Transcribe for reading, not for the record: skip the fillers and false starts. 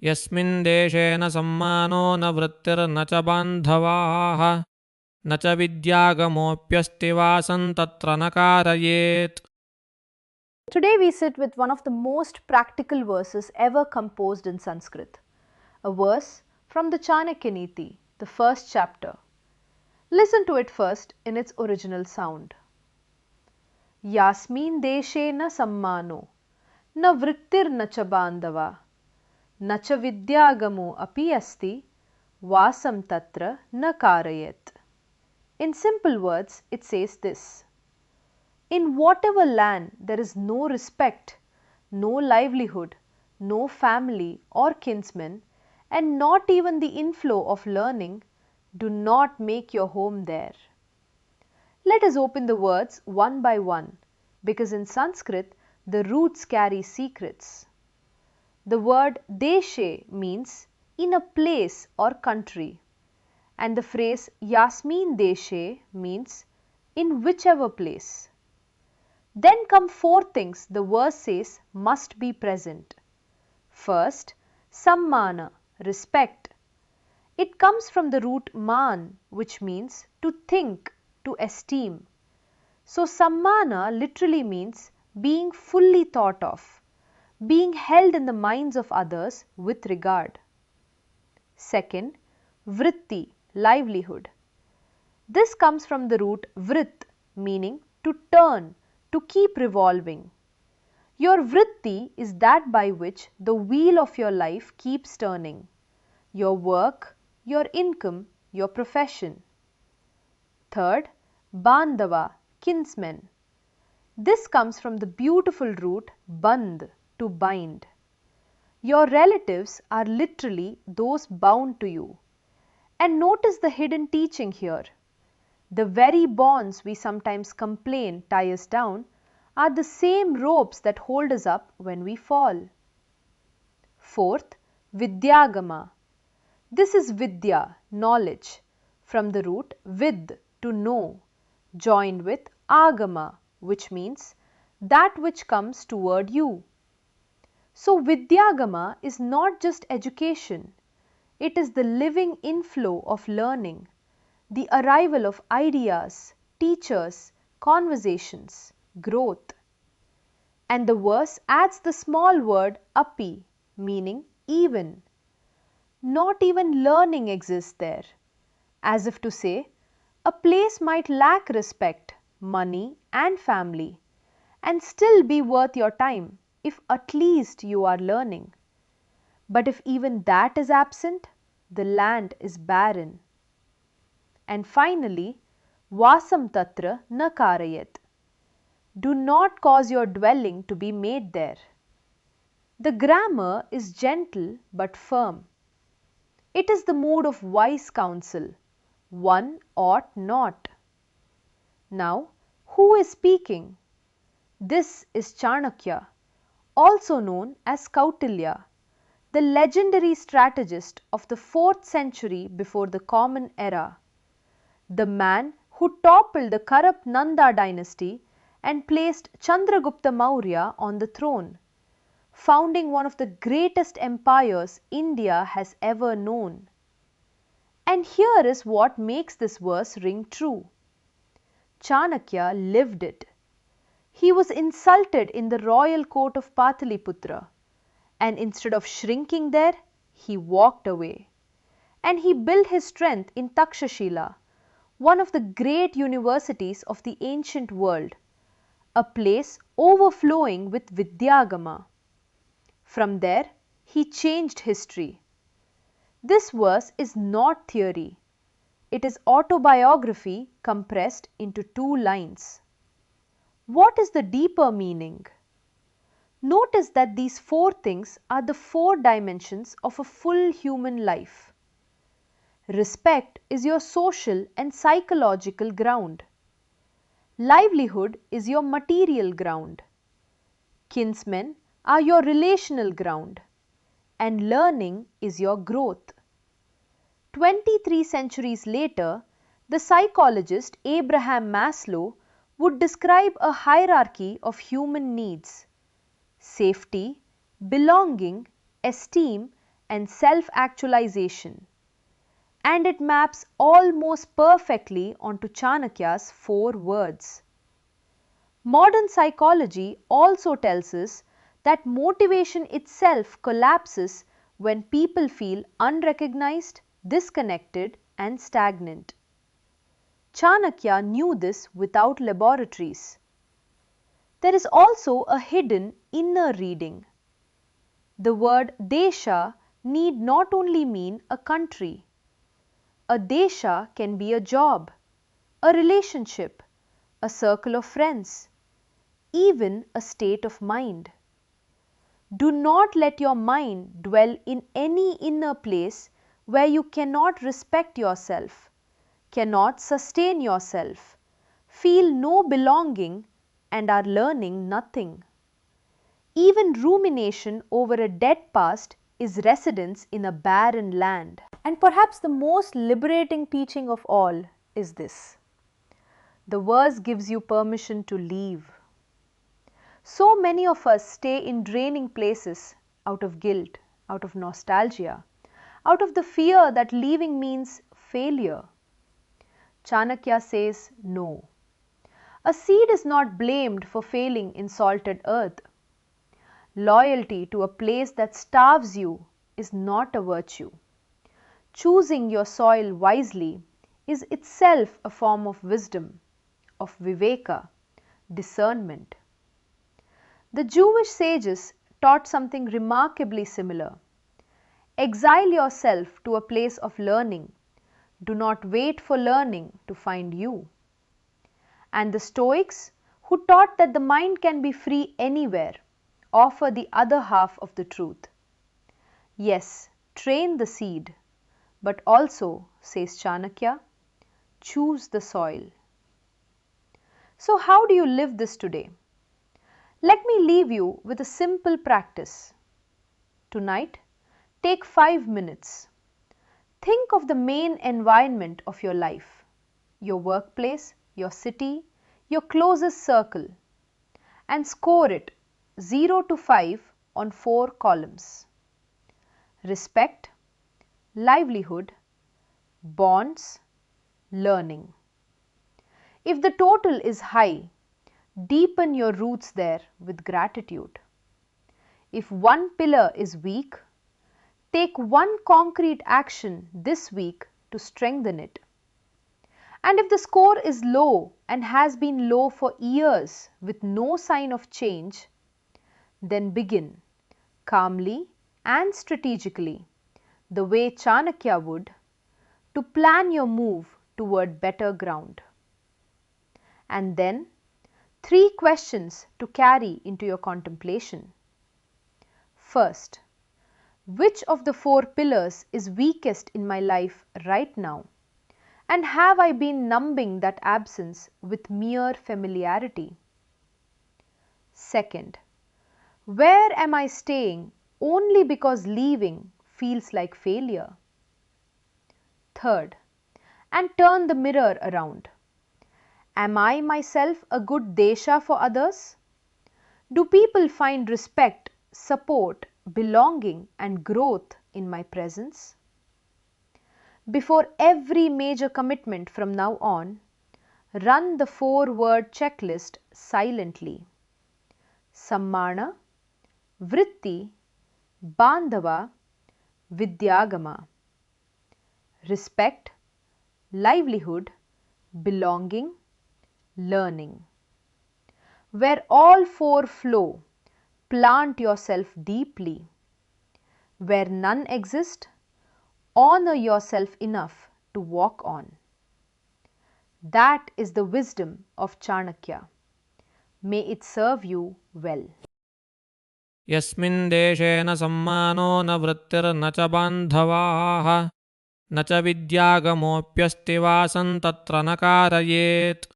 यस्मिन् देशे न सम्मानो न वृत्तिर्न च बान्धवाः न च vidyaagamoऽप्यस्ति वासं तत्र न कारयेत्. Today we sit with one of the most practical verses ever composed in Sanskrit. A verse from the Chanakya Niti, the first chapter. Listen to it first in its original sound. Yasmin deshe na sammano, na vrittir na cha baandhavaah, na cha vidyaagamo api asti, vasam tatra na karayet. In simple words, it says this. In whatever land there is no respect, no livelihood, no family or kinsmen, and not even the inflow of learning, do not make your home there. Let us open the words one by one, because in Sanskrit the roots carry secrets. The word deshe means in a place or country, and the phrase Yasmin deshe means in whichever place. Then come four things the verse says must be present. First, sammaana, respect. It comes from the root man, which means to think, to esteem. So sammaana literally means being fully thought of, being held in the minds of others with regard. Second, vritti, livelihood. This comes from the root vrit, meaning to turn, to keep revolving. Your vritti is that by which the wheel of your life keeps turning. Your work, your income, your profession. Third, baandhavaah, kinsmen. This comes from the beautiful root bandh, to bind. Your relatives are literally those bound to you. And notice the hidden teaching here. The very bonds we sometimes complain tie us down are the same ropes that hold us up when we fall. Fourth, vidyaagama. This is vidya, knowledge, from the root vid, to know, joined with agama, which means that which comes toward you. So vidyaagama is not just education, it is the living inflow of learning, the arrival of ideas, teachers, conversations, growth. And the verse adds the small word api, meaning even. Not even learning exists there, as if to say, a place might lack respect, money and family, and still be worth your time if at least you are learning. But if even that is absent, the land is barren. And finally, vasam tatra na karayet. Do not cause your dwelling to be made there. The grammar is gentle but firm. It is the mood of wise counsel. One ought not. Now, who is speaking? This is Chanakya, also known as Kautilya, the legendary strategist of the 4th century before the Common Era. The man who toppled the corrupt Nanda dynasty and placed Chandragupta Maurya on the throne, founding one of the greatest empires India has ever known. And here is what makes this verse ring true. Chanakya lived it. He was insulted in the royal court of Pataliputra, and instead of shrinking there, he walked away. And he built his strength in Takshashila, one of the great universities of the ancient world, a place overflowing with vidyaagama. From there, he changed history. This verse is not theory. It is autobiography compressed into 2 lines. What is the deeper meaning? Notice that these 4 things are the 4 dimensions of a full human life. Respect is your social and psychological ground. Livelihood is your material ground. Kinsmen are your relational ground. And learning is your growth. 23 centuries later, the psychologist Abraham Maslow would describe a hierarchy of human needs: safety, belonging, esteem, and self-actualization, and it maps almost perfectly onto Chanakya's 4 words. Modern psychology also tells us that motivation itself collapses when people feel unrecognized, disconnected, and stagnant. Chanakya knew this without laboratories. There is also a hidden inner reading. The word desha need not only mean a country. A desha can be a job, a relationship, a circle of friends, even a state of mind. Do not let your mind dwell in any inner place where you cannot respect yourself, cannot sustain yourself, feel no belonging, and are learning nothing. Even rumination over a dead past is residence in a barren land. And perhaps the most liberating teaching of all is this: the verse gives you permission to leave. So many of us stay in draining places out of guilt, out of nostalgia, out of the fear that leaving means failure. Chanakya says no. A seed is not blamed for failing in salted earth. Loyalty to a place that starves you is not a virtue. Choosing your soil wisely is itself a form of wisdom, of viveka, discernment. The Jewish sages taught something remarkably similar. Exile yourself to a place of learning. Do not wait for learning to find you. And the Stoics, who taught that the mind can be free anywhere, offer the other half of the truth. Yes, train the seed, but also, says Chanakya, choose the soil. So how do you live this today? Let me leave you with a simple practice. Tonight, take 5 minutes. Think of the main environment of your life, your workplace, your city, your closest circle, and score it 0 to 5 on 4 columns. Respect, livelihood, bonds, learning. If the total is high, deepen your roots there with gratitude. If one pillar is weak, take one concrete action this week to strengthen it. And if the score is low and has been low for years with no sign of change, then begin calmly and strategically, the way Chanakya would, to plan your move toward better ground. And then 3 questions to carry into your contemplation. First, which of the 4 pillars is weakest in my life right now? And have I been numbing that absence with mere familiarity? Second, where am I staying only because leaving feels like failure? Third, and turn the mirror around. Am I myself a good desha for others? Do people find respect, support, belonging and growth in my presence? Before every major commitment from now on, run the 4-word checklist silently. Sammaana, vritti, baandhavaah, vidyaagama. Respect, livelihood, belonging, learning. Where all 4 flow, plant yourself deeply. Where none exist, honor yourself enough to walk on. That is the wisdom of Chanakya. May it serve you well. यस्मिन् देशे न सम्मानो न वृत्तिर्न च बान्धवाः न च विद्यागमोऽप्यस्ति वासं तत्र न कारयेत्